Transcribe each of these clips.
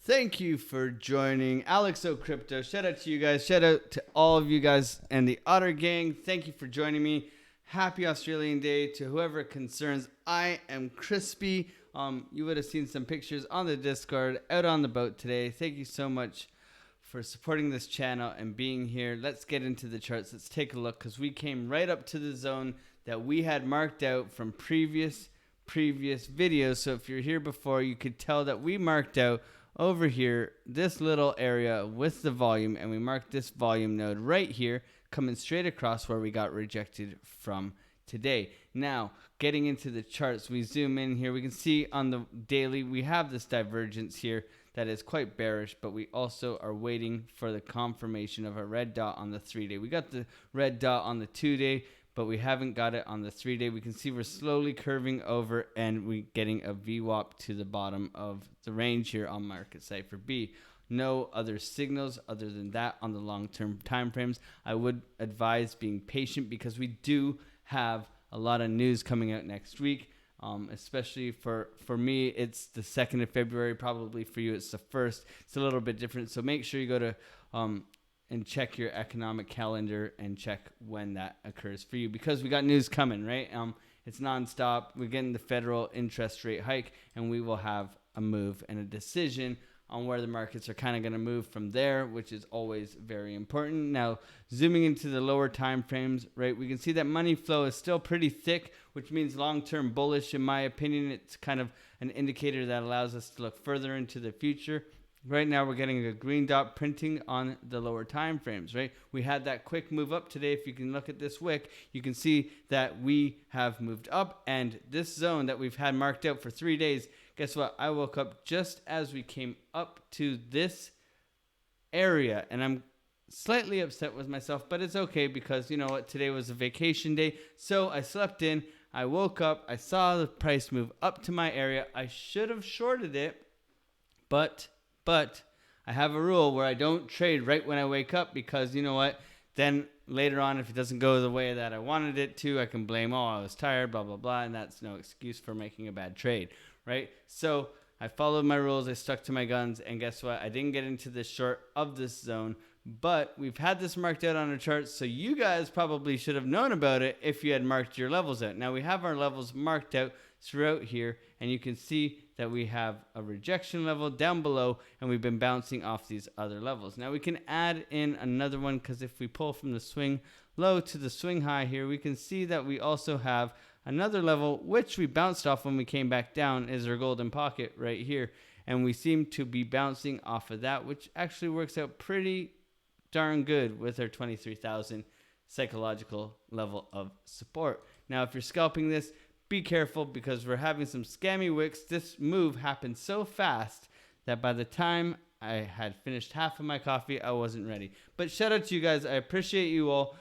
Thank you for joining Alex O Crypto. Shout out to you guys. Shout out to all of you guys and the Otter Gang. Thank you for joining me. Happy Australian Day to whoever it concerns. I am Crispy. You would have seen some pictures on the Discord out on the boat today. Thank you so much for supporting this channel and being here. Let's get into the charts. Let's take a look because we came right up to the zone that we had marked out from previous videos. So if you're here before, you could tell that we marked out over here this little area with the volume, and we marked this volume node right here coming straight across where we got rejected from today. Now getting into the charts, we zoom in here, we can see on the daily we have this divergence here that is quite bearish, but we also are waiting for the confirmation of a red dot on the 3-day. We got the red dot on the 2-day, but we haven't got it on the 3-day. We can see we're slowly curving over and we getting a VWAP to the bottom of the range here on market Cipher B. No other signals other than that on the long-term time frames. I would advise being patient because we do have a lot of news coming out next week. Especially for me, it's the 2nd of February. Probably for you, it's the 1st. It's a little bit different. So make sure you go to and check your economic calendar and check when that occurs for you, because we got news coming, right? It's nonstop. We're getting the federal interest rate hike, and we will have a move and a decision on where the markets are kind of going to move from there, which is always very important. Now, zooming into the lower time frames, right, we can see that money flow is still pretty thick, which means long-term bullish. In my opinion, it's kind of an indicator that allows us to look further into the future. Right now, we're getting a green dot printing on the lower time frames, right? We had that quick move up today. If you can look at this wick, you can see that we have moved up, and this zone that we've had marked out for 3 days, guess what? I woke up just as we came up to this area, and I'm slightly upset with myself, but it's okay because, you know what, today was a vacation day, so I slept in, I woke up, I saw the price move up to my area. I should have shorted it, but I have a rule where I don't trade right when I wake up, because you know what, then later on, if it doesn't go the way that I wanted it to, I can blame, oh, I was tired, blah, blah, blah, and that's no excuse for making a bad trade, right? So I followed my rules, I stuck to my guns, and guess what? I didn't get into the short of this zone, but we've had this marked out on a chart, so you guys probably should have known about it if you had marked your levels out. Now we have our levels marked out throughout here, and you can see that we have a rejection level down below, and we've been bouncing off these other levels. Now we can add in another one, because if we pull from the swing low to the swing high here, we can see that we also have another level which we bounced off when we came back down, is our golden pocket right here, and we seem to be bouncing off of that, which actually works out pretty darn good with our 23,000 psychological level of support. Now if you're scalping this, be careful, because we're having some scammy wicks. This move happened so fast that by the time I had finished half of my coffee, I wasn't ready. But shout out to you guys. I appreciate you all.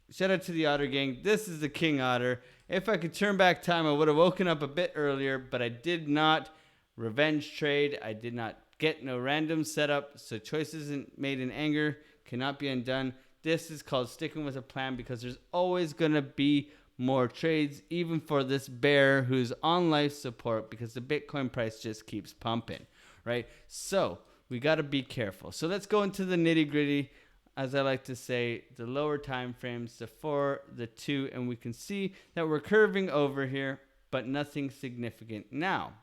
Shout out to the Otter Gang. This is the King Otter. If I could turn back time, I would have woken up a bit earlier, but I did not revenge trade. I did not get no random setup. So choices made in anger cannot be undone. This is called sticking with a plan, because there's always going to be more trades, even for this bear who's on life support, because the Bitcoin price just keeps pumping, right? So we got to be careful. So let's go into the nitty gritty, as I like to say, the lower time frames, the 4, the 2, and we can see that we're curving over here, but nothing significant. Now,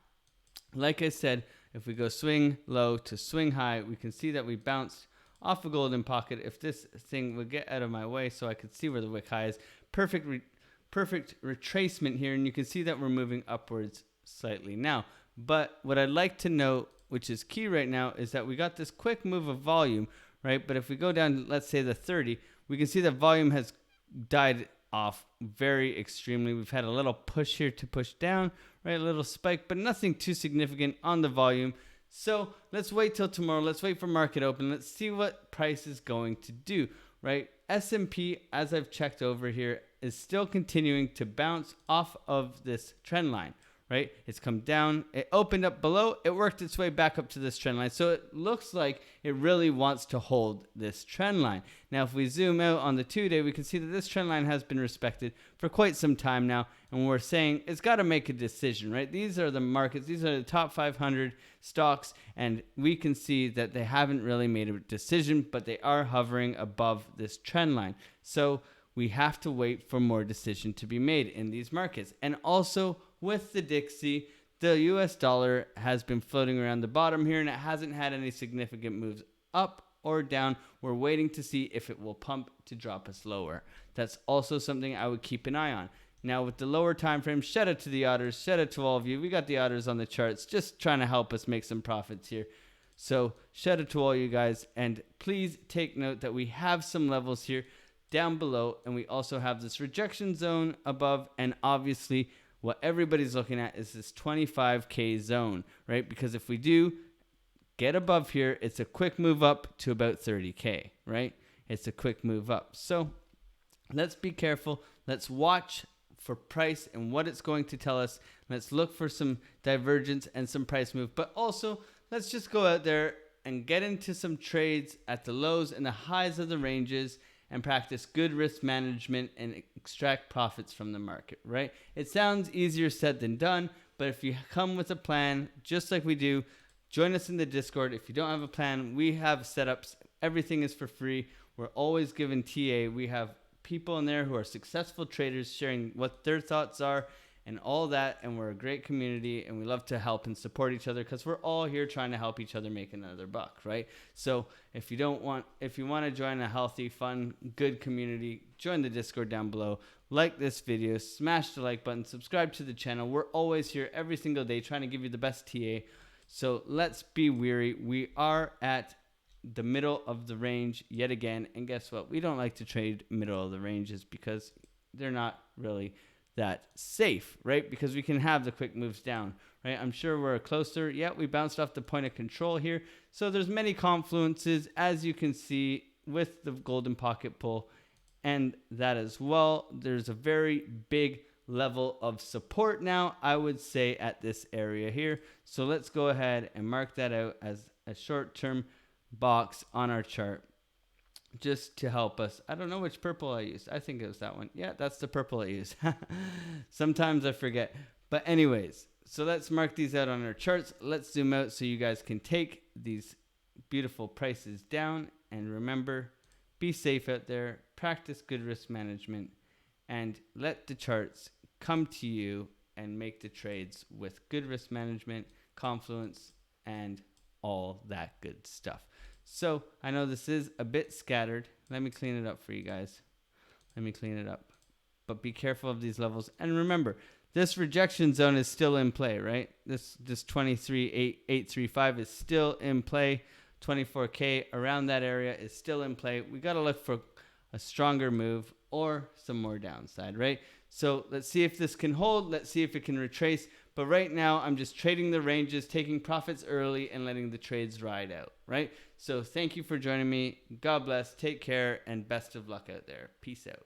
like I said, if we go swing low to swing high, we can see that we bounced off a golden pocket. If this thing would get out of my way so I could see where the wick high is, perfect retracement here, and you can see that we're moving upwards slightly now. But what I'd like to note, which is key right now, is that we got this quick move of volume, right? But if we go down to, let's say, the 30, we can see that volume has died off very extremely. We've had a little push here to push down, right? A little spike, but nothing too significant on the volume. So let's wait till tomorrow. Let's wait for market open. Let's see what price is going to do, right? S&P, as I've checked over here, is still continuing to bounce off of this trend line, right? It's come down. It opened up below. It worked its way back up to this trend line. So it looks like it really wants to hold this trend line. Now, if we zoom out on the 2-day, we can see that this trend line has been respected for quite some time now. And we're saying it's got to make a decision, right? These are the markets. These are the top 500 stocks. And we can see that they haven't really made a decision, but they are hovering above this trend line. So we have to wait for more decision to be made in these markets. And also with the Dixie, the US dollar has been floating around the bottom here, and it hasn't had any significant moves up or down. We're waiting to see if it will pump to drop us lower. That's also something I would keep an eye on. Now with the lower time frame, shout out to the otters, shout out to all of you. We got the otters on the charts, just trying to help us make some profits here. So shout out to all you guys, and please take note that we have some levels here down below, and we also have this rejection zone above, and obviously what everybody's looking at is this 25K zone, right? Because if we do get above here, it's a quick move up to about 30K, right? It's a quick move up. So let's be careful. Let's watch for price and what it's going to tell us. Let's look for some divergence and some price move, but also let's just go out there and get into some trades at the lows and the highs of the ranges and practice good risk management and extract profits from the market, right? It sounds easier said than done, but if you come with a plan, just like we do, join us in the Discord. If you don't have a plan, we have setups. Everything is for free. We're always giving TA. We have people in there who are successful traders sharing what their thoughts are and all that, and we're a great community, and we love to help and support each other because we're all here trying to help each other make another buck, right? So if you want to join a healthy, fun, good community, join the Discord down below. Like this video, smash the like button, subscribe to the channel. We're always here every single day trying to give you the best TA. So let's be weary. We are at the middle of the range yet again, and guess what? We don't like to trade middle of the ranges because they're not really that safe, right? Because we can have the quick moves down, right? I'm sure we're closer. Yeah, we bounced off the point of control here. So there's many confluences, as you can see, with the golden pocket pull and that as well. There's a very big level of support now, I would say, at this area here. So let's go ahead and mark that out as a short-term box on our chart, just to help us. I don't know which purple I used. I think it was that one. Yeah, that's the purple I used. Sometimes I forget. But anyways, so let's mark these out on our charts. Let's zoom out so you guys can take these beautiful prices down. And remember, be safe out there. Practice good risk management. And let the charts come to you and make the trades with good risk management, confluence, and all that good stuff. So I know this is a bit scattered. Let me clean it up for you guys. Let me clean it up. But be careful of these levels. And remember, this rejection zone is still in play, right? This 23,835 is still in play. 24K around that area is still in play. We got to look for a stronger move or some more downside, right? So let's see if this can hold. Let's see if it can retrace. But right now, I'm just trading the ranges, taking profits early, and letting the trades ride out, right? So thank you for joining me. God bless. Take care, and best of luck out there. Peace out.